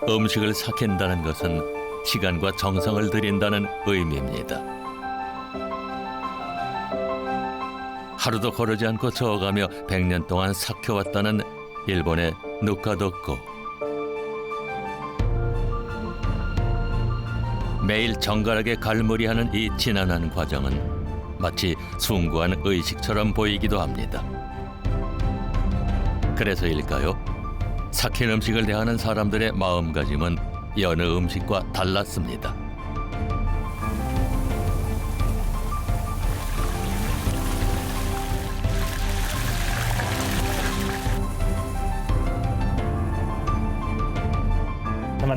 음식을 삭힌다는 것은 시간과 정성을 들인다는 의미입니다. 하루도 거르지 않고 저어가며 100년 동안 삭혀왔다는 일본의 누카도코. 매일 정갈하게 갈무리하는 이 진한한 과정은 마치 숭고한 의식처럼 보이기도 합니다. 그래서일까요? 삭힌 음식을 대하는 사람들의 마음가짐은 여느 음식과 달랐습니다.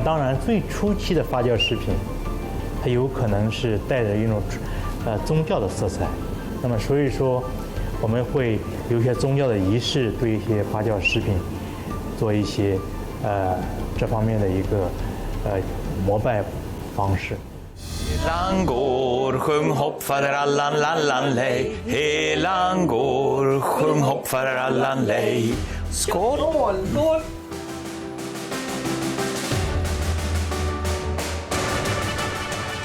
当然，最初期的发酵食品，它有可能是带着一种宗教的色彩。那么，所以说我们会有一些宗教的仪式，对一些发酵食品做一些这方面的一个膜拜方式。 Helan går, sjung hopp faderallan lallan lej. Helan går, sjung hopp faderallan lej. Skål! Skål!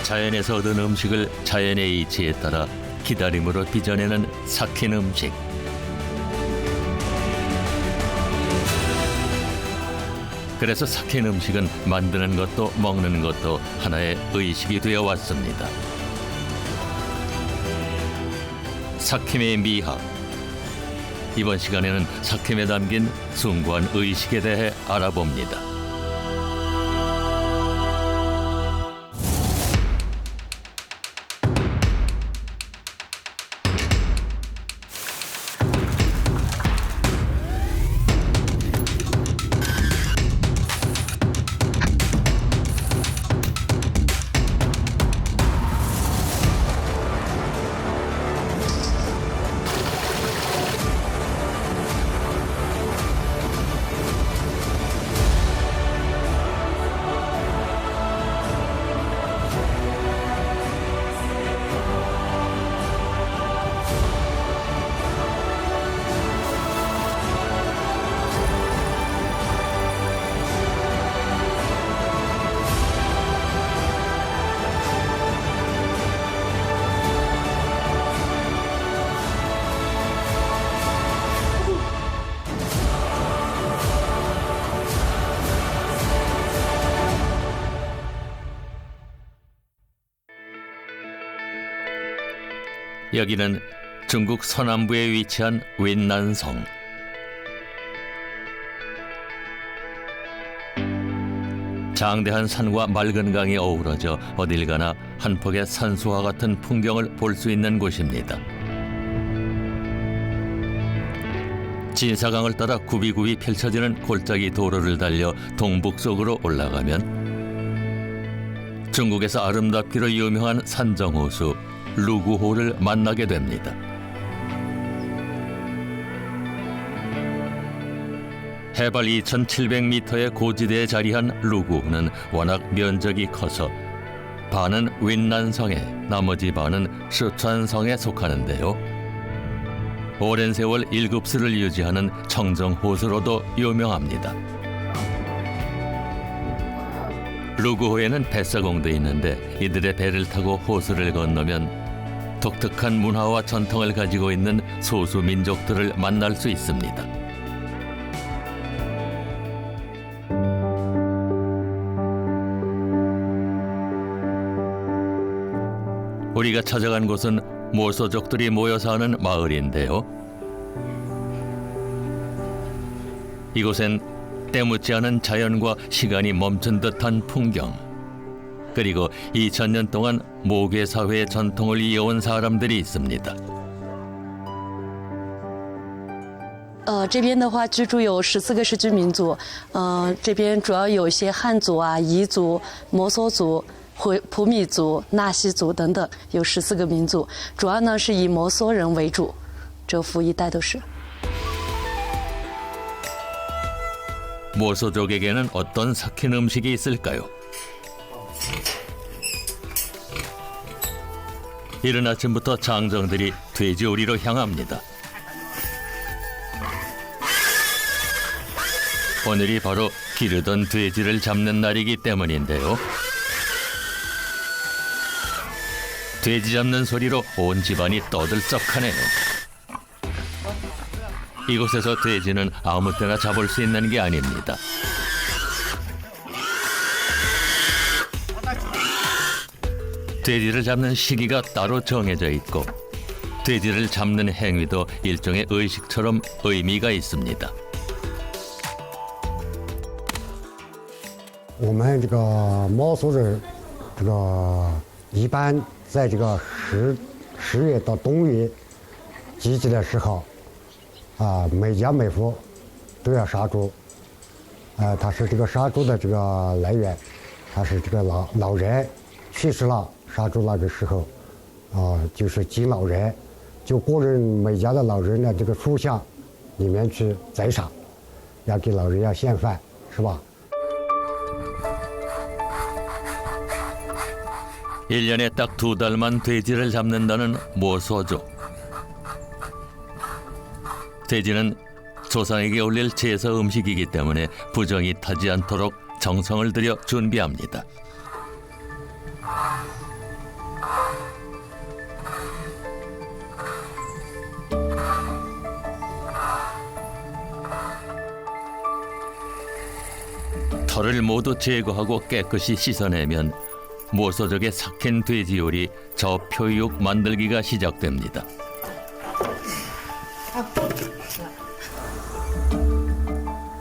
자연에서 얻은 음식을 자연의 이치에 따라 기다림으로 빚어내는 삭힌 음식. 그래서 삭힌 음식은 만드는 것도 먹는 것도 하나의 의식이 되어 왔습니다. 삭힘의 미학. 이번 시간에는 삭힘에 담긴 숭고한 의식에 대해 알아봅니다. 여기는 중국 서남부에 위치한 윈난성. 장대한 산과 맑은 강이 어우러져 어딜 가나 한 폭의 산수와 같은 풍경을 볼 수 있는 곳입니다. 진사강을 따라 굽이굽이 펼쳐지는 골짜기 도로를 달려 동북쪽으로 올라가면 중국에서 아름답기로 유명한 산정호수 루구호를 만나게 됩니다. 해발 2,700m의 고지대에 자리한 루구호는 워낙 면적이 커서 반은 윈난성에 나머지 반은 시추안성에 속하는데요. 오랜 세월 일급수를 유지하는 청정호수로도 유명합니다. 루구호에는 뱃사공도 있는데 이들의 배를 타고 호수를 건너면 독특한 문화와 전통을 가지고 있는 소수 민족들을 만날 수 있습니다. 우리가 찾아간 곳은 모소족들이 모여 사는 마을인데요. 이곳엔 때묻지 않은 자연과 시간이 멈춘 듯한 풍경, 그리고 2000년 동안 모계 사회의 전통을 이어온 사람들이 있습니다. 这边的话居住有14个氏居民族，这边主要有一些汉族啊、彝族、摩梭族、普米族、纳西族等等，有14个民族，主要呢是以摩梭人为主，这服一代都是。 모소족에게는 어떤 삭힌 음식이 있을까요? 이른 아침부터 장정들이 돼지우리로 향합니다. 오늘이 바로 기르던 돼지를 잡는 날이기 때문인데요. 돼지 잡는 소리로 온 집안이 떠들썩하네요. 이곳에서 돼지는 아무 때나 잡을 수 있는 게 아닙니다. 돼지를 잡는 시기가 따로 정해져 있고 돼지를 잡는 행위도 일종의 의식처럼 의미가 있습니다. 我们这个毛族人，这个一般在这个10月到冬月季节的时候，每家每户都要杀猪。它是这个杀猪的这个来源，它是这个老人去世了，杀猪那个时候，就是敬老人，就个人每家的老人的这个属相里面去宰杀，要给老人要献饭，是吧？ 1년에 딱 2달만 돼지를 잡는다는 모소족. 돼지는 조상에게 올릴 제사 음식이기 때문에 부정이 타지 않도록 정성을 들여 준비합니다. 털을 모두 제거하고 깨끗이 씻어내면 모소족의 삭힌 돼지 요리 저표육 만들기가 시작됩니다.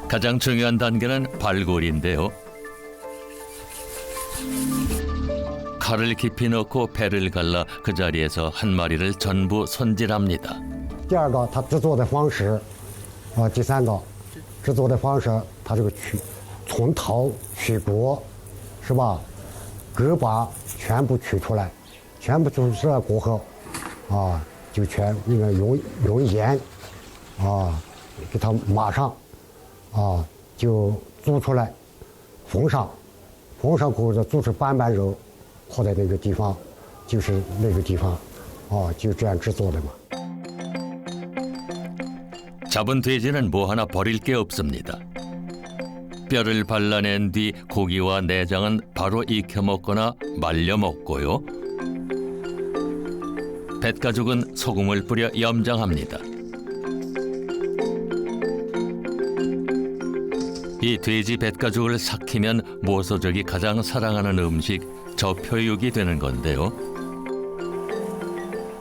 가장 중요한 단계는 발골인데요. 칼을 깊이 넣고 배를 갈라 그 자리에서 한 마리를 전부 손질합니다. 第二个，它制作的方式，第三个，制作的方式，它这个从头取骨，是吧？ 胳膊全部取出来，全部取出来过后，就全那个用盐，给它码上，就煮出来，封上过后就煮出半肉，放在那个地方，就是那个地方，就这样制作的嘛。 잡은 돼지는 뭐 하나 버릴 게 없습니다. 뼈를 발라낸 뒤 고기와 내장은 바로 익혀 먹거나 말려 먹고요. 뱃가죽은 소금을 뿌려 염장합니다. 이 돼지 뱃가죽을 삭히면 모소족이 가장 사랑하는 음식 저표육이 되는 건데요.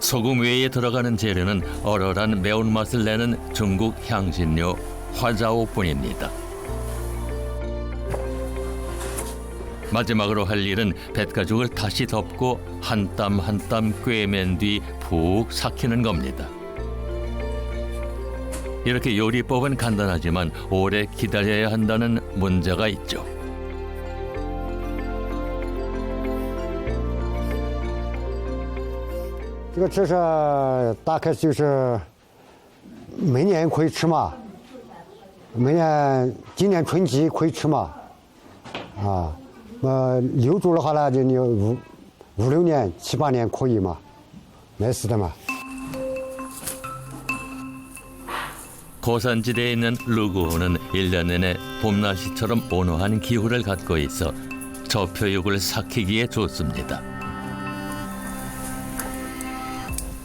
소금 외에 들어가는 재료는 얼얼한 매운맛을 내는 중국 향신료 화자오뿐입니다. 마지막으로 할 일은 뱃가죽을 다시 덮고 한 땀 한 땀 꿰맨 뒤 푹 삭히는 겁니다. 이렇게 요리법은 간단하지만 오래 기다려야 한다는 문제가 있죠. 这个吃是大概就是每年可以吃嘛，今年春季可以吃嘛，留住的话呢，就你5、6年、7、8年可以嘛，没事的嘛。 고산지대에 있는 루구호는 1년 내내 봄날씨처럼 온화한 기후를 갖고 있어 저표육을 삭히기에 좋습니다.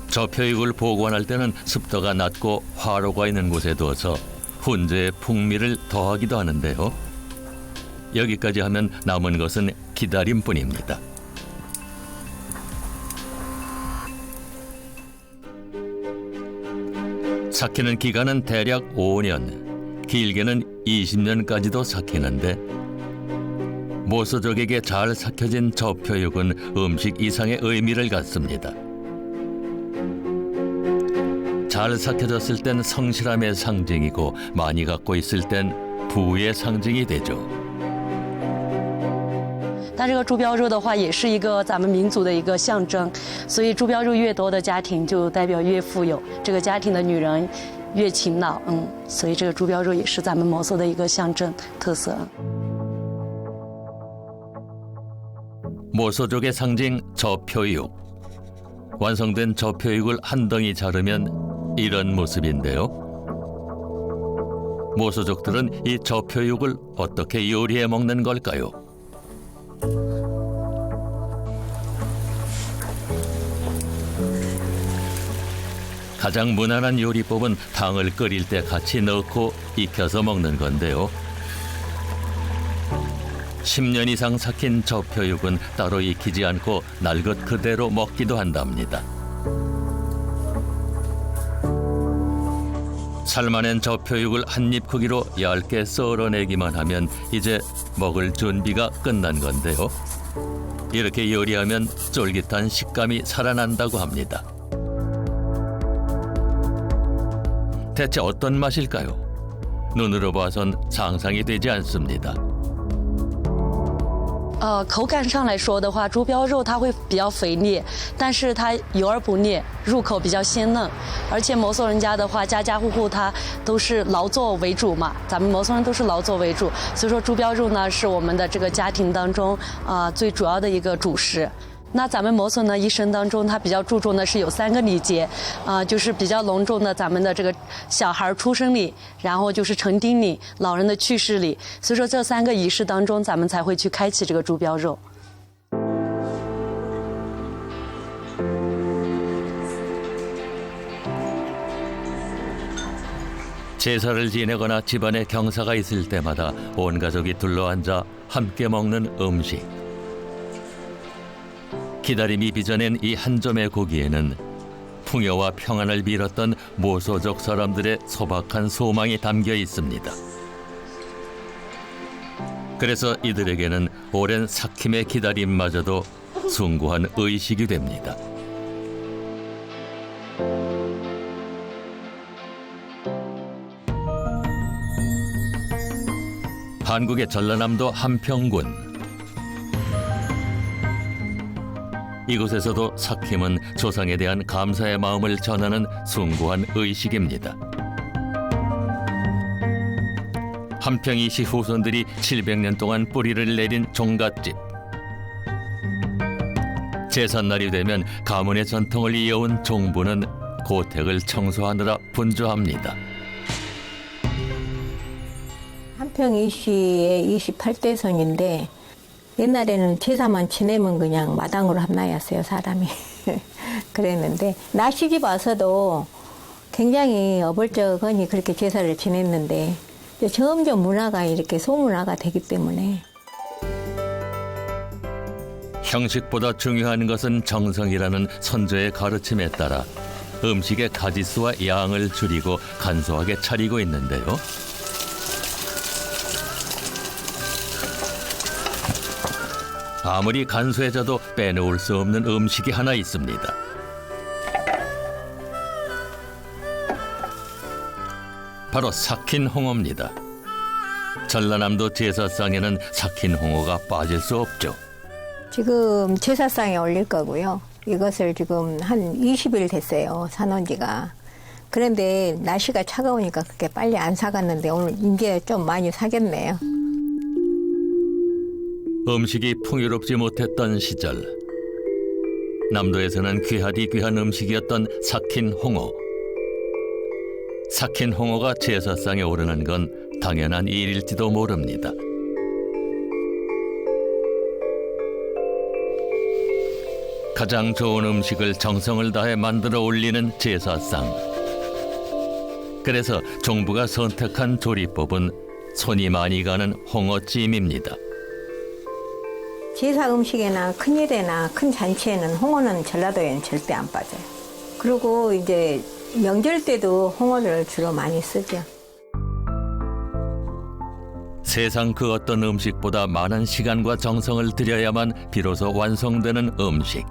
저표육을 보관할 때는 습도가 낮고 화로가 있는 곳에 두어서 훈제의 풍미를 더하기도 하는데요. 여기까지 하면 남은 것은 기다림뿐입니다. 삭히는 기간은 대략 5년, 길게는 20년까지도 삭히는데 모소족에게 잘 삭혀진 저표육은 음식 이상의 의미를 갖습니다. 잘 삭혀졌을 땐 성실함의 상징이고 많이 갖고 있을 땐 부의 상징이 되죠. 它这个猪标肉的话，也是一个咱们民族的一个象征，所以猪标肉越多的家庭，就代表越富有，这个家庭的女人越勤劳，所以这个猪标肉也是咱们摩梭的一个象征特色。 모소족의 상징 저표육. 완성된 저표육을 한 덩이 자르면 이런 모습인데요. 모소족들은 이 저표육을 어떻게 요리해 먹는 걸까요? 가장 무난한 요리법은 탕을 끓일 때 같이 넣고 익혀서 먹는 건데요. 10년 이상 삭힌 저표육은 따로 익히지 않고 날것 그대로 먹기도 한답니다. 삶아낸 저표육을 한 입 크기로 얇게 썰어내기만 하면 이제 먹을 준비가 끝난 건데요. 이렇게 요리하면 쫄깃한 식감이 살아난다고 합니다. 대체 어떤 맛일까요? 눈으로 봐선 상상이 되지 않습니다. 口感上来说的话，猪标肉它会比较肥腻，但是它油而不腻，入口比较鲜嫩。而且摩梭人家的话，家家户户它都是劳作为主嘛，咱们摩梭人都是劳作为主，所以说猪标肉呢是我们的这个家庭当中最主要的一个主食。那咱们摩梭呢一生当中，它比较注重的是有3个礼节，就是比较隆重的咱们的这个小孩出生礼，然后就是成丁礼、老人的去世礼。所以说这3个仪式当中，咱们才会去开启这个猪标肉。 제사를 지내거나 집안에 경사가 있을 때마다 온 가족이 둘러앉아 함께 먹는 음식. 기다림이 빚어낸 이 한 점의 고기에는 풍요와 평안을 빌었던 모소족 사람들의 소박한 소망이 담겨 있습니다. 그래서 이들에게는 오랜 삭힘의 기다림마저도 숭고한 의식이 됩니다. 한국의 전라남도 함평군. 이곳에서도 삭힘은 조상에 대한 감사의 마음을 전하는 숭고한 의식입니다. 함평이시 후손들이 700년 동안 뿌리를 내린 종갓집. 제삿날이 되면 가문의 전통을 이어온 종부는 고택을 청소하느라 분주합니다. 함평이시의 28대손인데 옛날에는 제사만 지내면 그냥 마당으로 함나였어요, 사람이. 그랬는데 나 시집 와서도 굉장히 어벌쩍하니 그렇게 제사를 지냈는데 점점 문화가 이렇게 소문화가 되기 때문에 형식보다 중요한 것은 정성이라는 선조의 가르침에 따라 음식의 가짓수와 양을 줄이고 간소하게 차리고 있는데요. 아무리 간소해져도 빼놓을 수 없는 음식이 하나 있습니다. 바로 삭힌 홍어입니다. 전라남도 제사상에는 삭힌 홍어가 빠질 수 없죠. 지금 제사상에 올릴 거고요. 이것을 지금 한 20일 됐어요, 사놓은 지가. 그런데 날씨가 차가우니까 그렇게 빨리 안 사갔는데 오늘 이제 좀 많이 사겠네요. 음식이 풍요롭지 못했던 시절, 남도에서는 귀하디 귀한 음식이었던 삭힌 홍어. 삭힌 홍어가 제사상에 오르는 건 당연한 일일지도 모릅니다. 가장 좋은 음식을 정성을 다해 만들어 올리는 제사상. 그래서 종부가 선택한 조리법은 손이 많이 가는 홍어찜입니다. 제사 음식에나 큰일에나 큰 잔치에는 홍어는 전라도에는 절대 안 빠져요. 그리고 이제 명절 때도 홍어를 주로 많이 쓰죠. 세상 그 어떤 음식보다 많은 시간과 정성을 들여야만 비로소 완성되는 음식.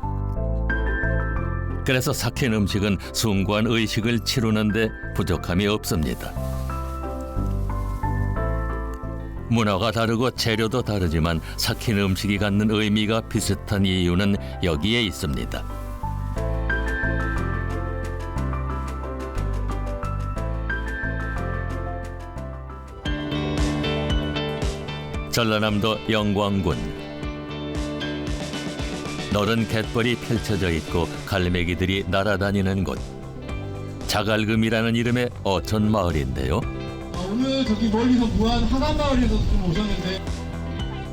그래서 삭힌 음식은 숭고한 의식을 치르는데 부족함이 없습니다. 문화가 다르고 재료도 다르지만 삭힌 음식이 갖는 의미가 비슷한 이유는 여기에 있습니다. 전라남도 영광군. 너른 갯벌이 펼쳐져 있고 갈매기들이 날아다니는 곳. 자갈금이라는 이름의 어촌 마을인데요. 오늘 저기 멀리서 부안 하남마을에서 좀 오셨는데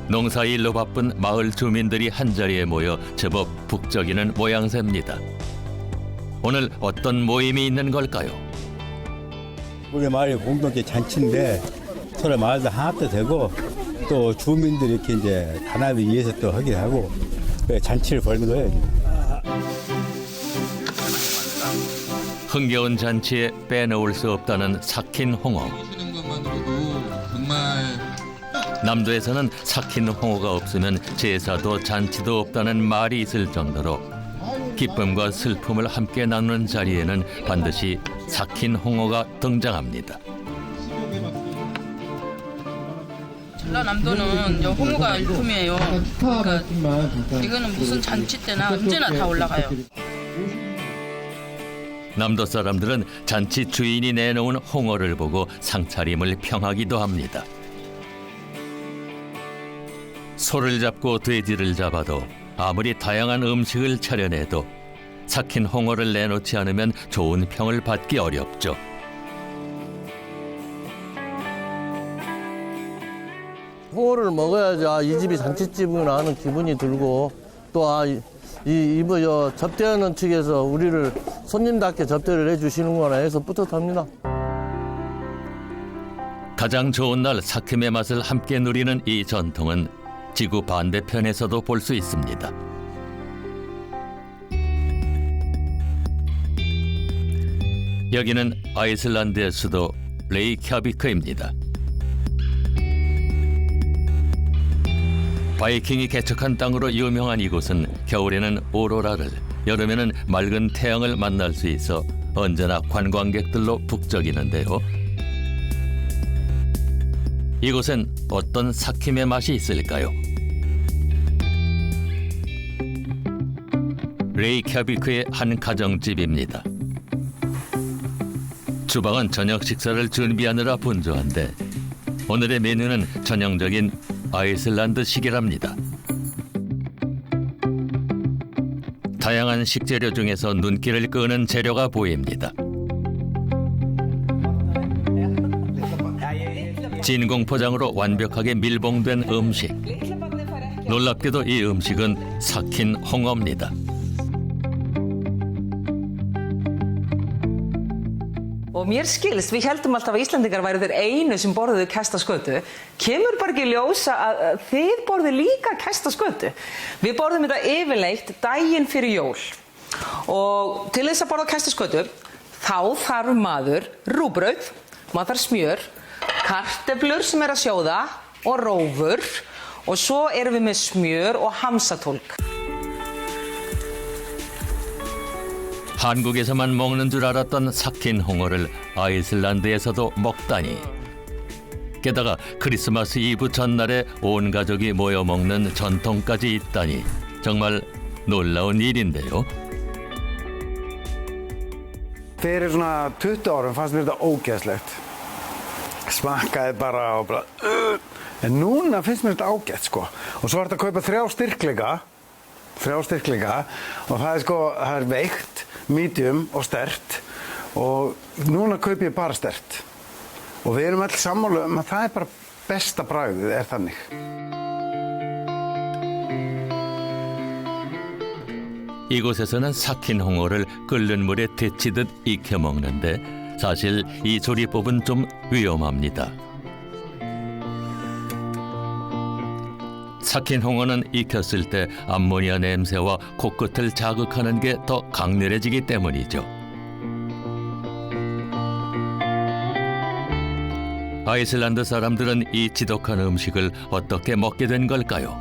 농사일로 바쁜 마을 주민들이 한자리에 모여 제법 북적이는 모양새입니다. 오늘 어떤 모임이 있는 걸까요? 우리 마을이 공동체 잔치인데 서로 마을도 하나도 되고 또 주민들이 이렇게 이제 단합을 위해서 또 하기도 하고 잔치를 벌기도 해요. 흥겨운 잔치에 빼놓을 수 없다는 삭힌 홍어. 오시는 것만으로도 정말 남도에서는 삭힌 홍어가 없으면 제사도 잔치도 없다는 말이 있을 정도로 기쁨과 슬픔을 함께 나누는 자리에는 반드시 삭힌 홍어가 등장합니다. 전라남도는 홍어가 일품이에요. 그러니까 이거는 무슨 잔치 때나 언제나 다 올라가요. 남도 사람들은 잔치 주인이 내놓은 홍어를 보고 상차림을 평하기도 합니다. 소를 잡고 돼지를 잡아도 아무리 다양한 음식을 차려내도 삭힌 홍어를 내놓지 않으면 좋은 평을 받기 어렵죠. 홍어를 먹어야지 이 집이 잔치집이구나 하는 기분이 들고 또 접대하는 측에서 우리를 손님답게 접대를 해주시는구나 해서 뿌듯합니다. 가장 좋은 날 삭힘의 맛을 함께 누리는 이 전통은 지구 반대편에서도 볼 수 있습니다. 여기는 아이슬란드의 수도 레이캬비크입니다. 바이킹이 개척한 땅으로 유명한 이곳은 겨울에는 오로라를, 여름에는 맑은 태양을 만날 수 있어 언제나 관광객들로 북적이는데요. 이곳엔 어떤 삭힘의 맛이 있을까요? 레이캬비크의 한 가정집입니다. 주방은 저녁 식사를 준비하느라 분주한데 오늘의 메뉴는 전형적인 아이슬란드식이랍니다. 다양한 식재료 중에서 눈길을 끄는 재료가 보입니다. 진공 포장으로 완벽하게 밀봉된 음식. 놀랍게도 이 음식은 삭힌 홍어입니다. Og mér skilst, við heldum alltaf að Íslendingar væru þeir einu sem borðuðu kæstaskötu. Kemur bara ekki ljósa að þið borðið líka kæstaskötu. Við borðum þetta yfirleitt daginn fyrir jól. Og til þess að borða kæstaskötu, þá þarf maður rúgbrauð, maður þarf smjör, kartöflur sem að sjóða og rófur. Og svo erum við með smjör og hamsatólk. 한국에서만 먹는 줄 알았던 삭힌 홍어를 아이슬란드에서도 먹다니. 게다가 크리스마스 이브 전날에 온 가족이 모여 먹는 전통까지 있다니 정말 놀라운 일인데요. Fyrir svona 20 árum fannst mér þetta ógeðslegt. Smakkaði bara og bara En núna finnst mér þetta ágætt sko. Og svo er þetta að kaupa 3 styrkleika og það er veikt, medium og sterkt og núna kaupi ég bara sterkt. Og við erum öll sammála að það er bara besta bragðið er þannig. 이곳에서는 삭힌 홍어를 끓는 물에 데치듯 익혀 먹는데 사실 이 조리법은 좀 위험합니다. 삭힌 홍어는 익혔을 때 암모니아 냄새와 코끝을 자극하는 게 더 강렬해지기 때문이죠. 아이슬란드 사람들은 이 지독한 음식을 어떻게 먹게 된 걸까요?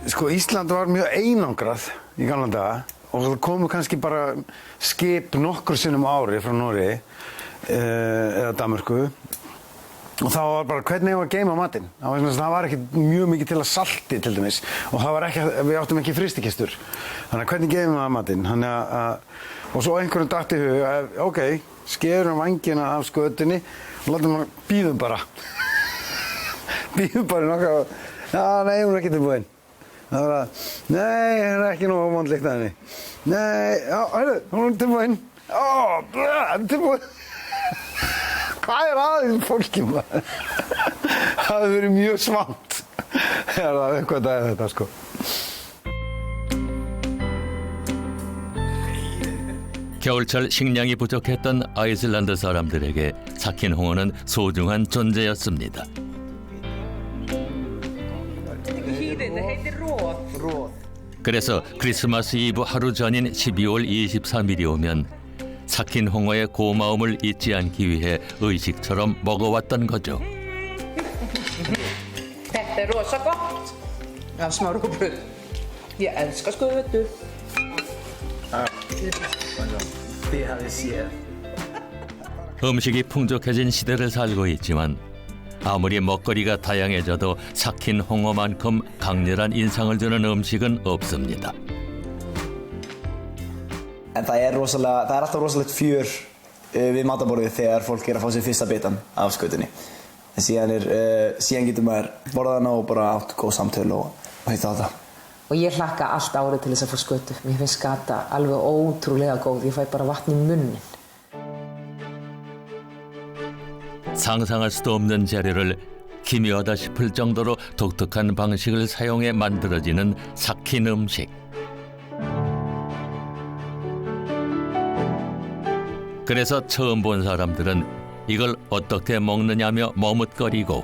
Ísland var mjög einangrað í gamla daga og það komu kannski bara skip nokkur sinnum á ári frá Noregi eða Danmörku. Og það var bara hvernig ég var að geyma matinn. Það var ekki mjög mikið til að salti til dæmis og við áttum ekki frystikistur. Þannig að hvernig geymum við matinn? Og svo einhverjum datt í hug að ok, skerum vængina af skötunni og látum hann bíðum bara. Bíðum bara nokkað. Nei, hún er ekki tilbúin. Það var að, nei, það er ekki nógu vondlíkt að henni. Nei, já, hún er tilbúin. 뭐 hvað aðeins fólki maður? Það hefur verið mjög svangt. Það eitthvað þetta sko. 겨울철 식량이 부족했던 아이슬란드 사람들에게 삭힌 홍어는 소중한 존재였습니다. 그래서 크리스마스 이브 하루 전인 12월 23일이 오면 삭힌 홍어의 고마움을 잊지 않기 위해 의식처럼 먹어왔던 거죠. Þetta rosa gott. Af smá rúgbrauð. Ég elska skötu. 음식이 풍족해진 시대를 살고 있지만 아무리 먹거리가 다양해져도 삭힌 홍어만큼 강렬한 인상을 주는 음식은 없습니다. En það er alltaf rosalegt fjör við matarborðið þegar fólk er að fá sér fyrsta bitan af skötunni. En síðan getur maður borðað hana og bara átt góð samtöl og hitta á það. Og ég hlakka allt árið til þess að fá skötu. Mér finnst skata alveg ótrúlega góð. Ég fæ bara vatn í munnin. 상상할 수도 없는 재료를 기묘하다 싶을 정도로 독특한 방식을 사용해 만들어지는 삭힌 음식. 그래서 처음 본 사람들은 이걸 어떻게 먹느냐며 머뭇거리고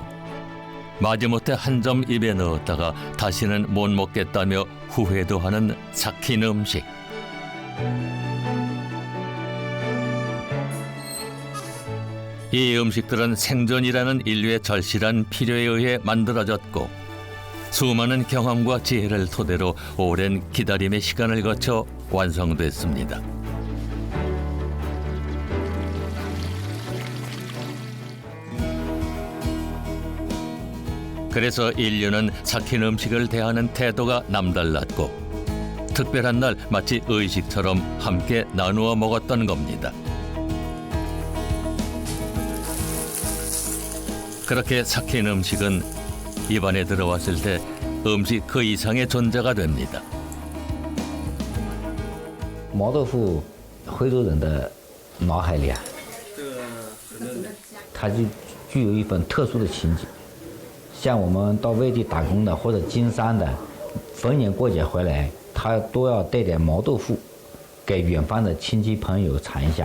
마지못해 한 점 입에 넣었다가 다시는 못 먹겠다며 후회도 하는 삭힌 음식. 이 음식들은 생존이라는 인류의 절실한 필요에 의해 만들어졌고 수많은 경험과 지혜를 토대로 오랜 기다림의 시간을 거쳐 완성됐습니다. 그래서 인류는 삭힌 음식을 대하는 태도가 남달랐고 특별한 날 마치 의식처럼 함께 나누어 먹었던 겁니다. 그렇게 삭힌 음식은 입안에 들어왔을 때 음식 그 이상의 존재가 됩니다. 毛豆腐，徽州人的脑海里啊，它就具有一份特殊的情景。像我们到外地打工的或者经商的，逢年过节回来，他都要带点毛豆腐，给远方的亲戚朋友尝一下。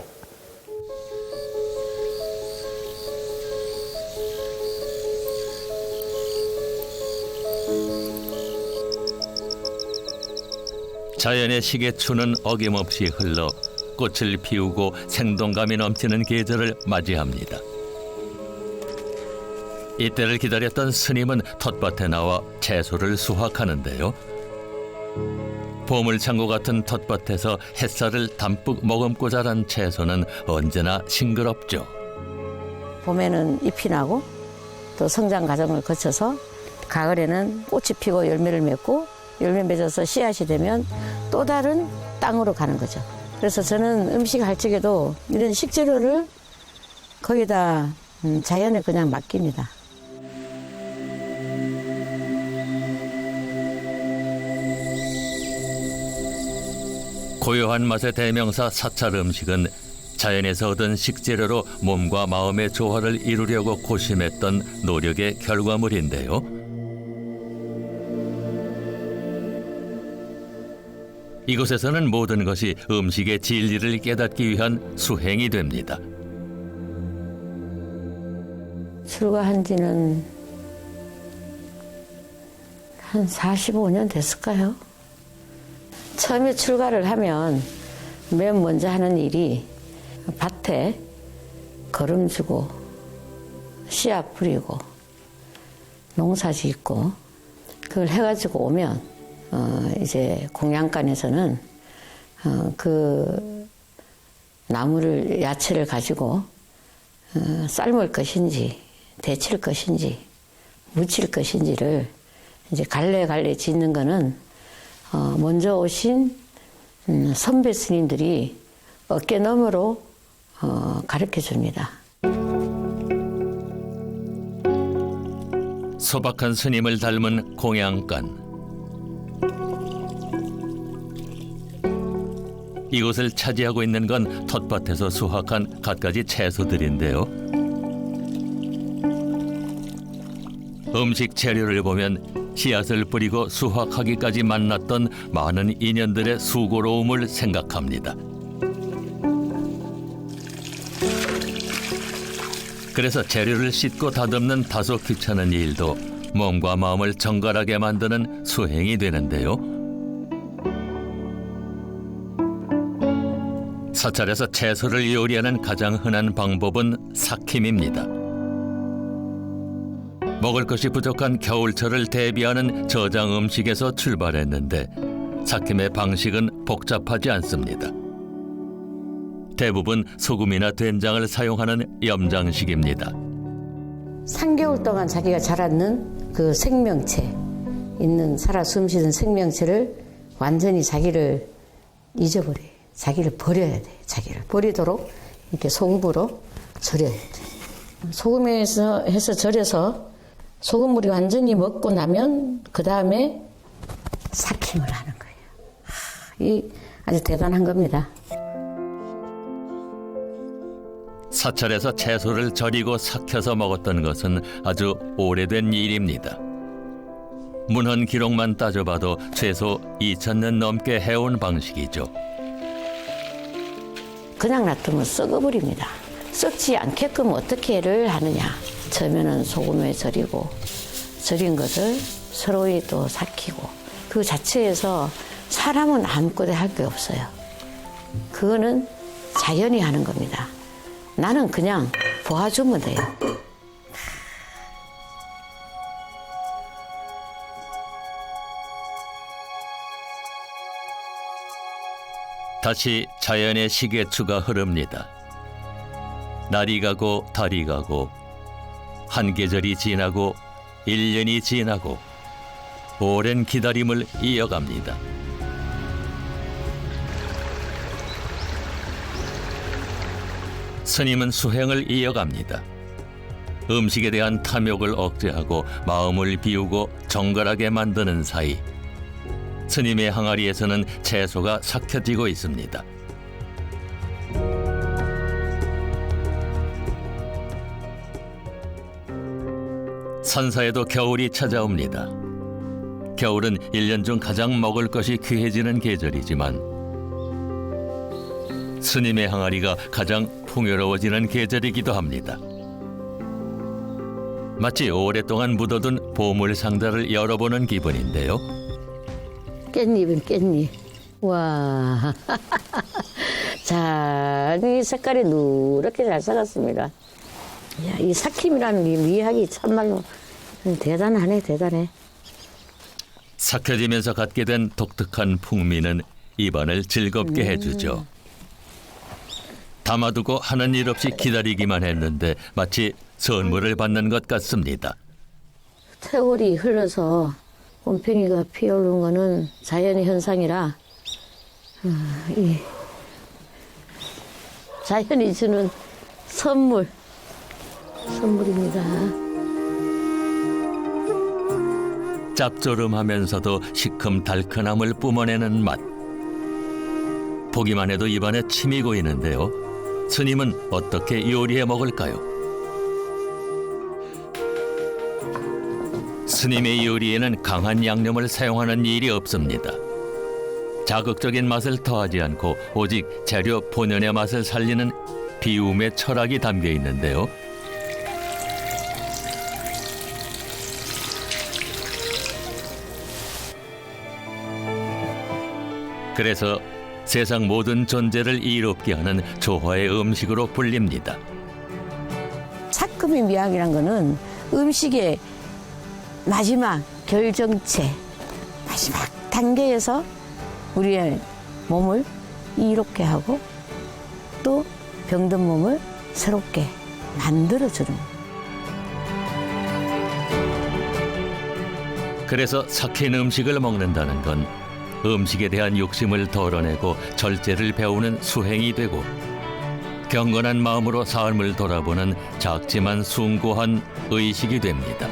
자연의 시계추는 어김없이 흘러 꽃을 피우고 생동감이 넘치는 계절을 맞이합니다. 이때를 기다렸던 스님은 텃밭에 나와 채소를 수확하는데요. 보물창고 같은 텃밭에서 햇살을 담뿍 머금고 자란 채소는 언제나 싱그럽죠. 봄에는 잎이 나고 또 성장 과정을 거쳐서 가을에는 꽃이 피고 열매를 맺고 열매 맺어서 씨앗이 되면 또 다른 땅으로 가는 거죠. 그래서 저는 음식 할 적에도 이런 식재료를 거기다 자연에 그냥 맡깁니다. 고요한 맛의 대명사 사찰 음식은 자연에서 얻은 식재료로 몸과 마음의 조화를 이루려고 고심했던 노력의 결과물인데요. 이곳에서는 모든 것이 음식의 진리를 깨닫기 위한 수행이 됩니다. 출가한 지는 한 45년 됐을까요? 처음에 출가를 하면 맨 먼저 하는 일이 밭에 거름 주고 씨앗 뿌리고 농사 짓고 그걸 해가지고 오면 이제 공양간에서는 그 나무를 야채를 가지고 삶을 것인지 데칠 것인지 무칠 것인지를 이제 갈래 짓는 거는 먼저 오신 선배 스님들이 어깨 너머로 가르쳐 줍니다. 소박한 스님을 닮은 공양간. 이곳을 차지하고 있는 건 텃밭에서 수확한 갖가지 채소들인데요. 음식 재료를 보면 씨앗을 뿌리고 수확하기까지 만났던 많은 인연들의 수고로움을 생각합니다. 그래서 재료를 씻고 다듬는 다소 귀찮은 일도 몸과 마음을 정갈하게 만드는 수행이 되는데요. 사찰에서 채소를 요리하는 가장 흔한 방법은 삭힘입니다. 먹을 것이 부족한 겨울철을 대비하는 저장 음식에서 출발했는데 삭힘의 방식은 복잡하지 않습니다. 대부분 소금이나 된장을 사용하는 염장식입니다. 3개월 동안 자기가 자랐는 그 생명체 있는 살아 숨쉬는 생명체를 완전히 자기를 잊어버려요. 자기를 버려야 돼. 자기를 버리도록 이렇게 소금으로 절여야 돼. 소금에서 해서 절여서 소금물이 완전히 먹고 나면 그 다음에 삭힘을 하는 거예요. 이 아주 대단한 겁니다. 사찰에서 채소를 절이고 삭혀서 먹었던 것은 아주 오래된 일입니다. 문헌 기록만 따져봐도 최소 2000년 넘게 해온 방식이죠. 그냥 놔두면 썩어버립니다. 썩지 않게끔 어떻게를 하느냐. 처음에는 소금에 절이고 절인 것을 서로이 또 삭히고 그 자체에서 사람은 아무것도 할 게 없어요. 그거는 자연이 하는 겁니다. 나는 그냥 도와주면 돼요. 다시 자연의 시계추가 흐릅니다. 날이 가고 달이 가고 한 계절이 지나고 1년이 지나고 오랜 기다림을 이어갑니다. 스님은 수행을 이어갑니다. 음식에 대한 탐욕을 억제하고 마음을 비우고 정갈하게 만드는 사이 스님의 항아리에서는 채소가 삭혀지고 있습니다. 산사에도 겨울이 찾아옵니다. 겨울은 1년 중 가장 먹을 것이 귀해지는 계절이지만 스님의 항아리가 가장 풍요로워지는 계절이기도 합니다. 마치 오랫동안 묻어둔 보물 상자를 열어보는 기분인데요. 깻잎은 깻잎. 와, 자, 이 색깔이 누렇게 잘 삭았습니다. 야, 이 삭힘이라는 이 미학이 참말로 대단하네, 대단해. 삭혀지면서 갖게 된 독특한 풍미는 입안을 즐겁게 해주죠. 담아두고 하는 일 없이 기다리기만 했는데 마치 선물을 받는 것 같습니다. 세월이 흘러서 곰팡이가 피어오른 거는 자연의 현상이라 이 자연이 주는 선물입니다. 짭조름하면서도 시큼달큰함을 뿜어내는 맛. 보기만 해도 입안에 침이 고이는데요. 스님은 어떻게 요리해 먹을까요? 스님의 요리에는 강한 양념을 사용하는 일이 없습니다. 자극적인 맛을 더하지 않고 오직 재료 본연의 맛을 살리는 비움의 철학이 담겨 있는데요. 그래서 세상 모든 존재를 이롭게 하는 조화의 음식으로 불립니다. 삭금의 미학이란 거는 음식의 마지막 결정체, 마지막 단계에서 우리의 몸을 이롭게 하고 또 병든 몸을 새롭게 만들어주는 거예요. 그래서 삭힌 음식을 먹는다는 건 음식에 대한 욕심을 덜어내고 절제를 배우는 수행이 되고 경건한 마음으로 삶을 돌아보는 작지만 숭고한 의식이 됩니다.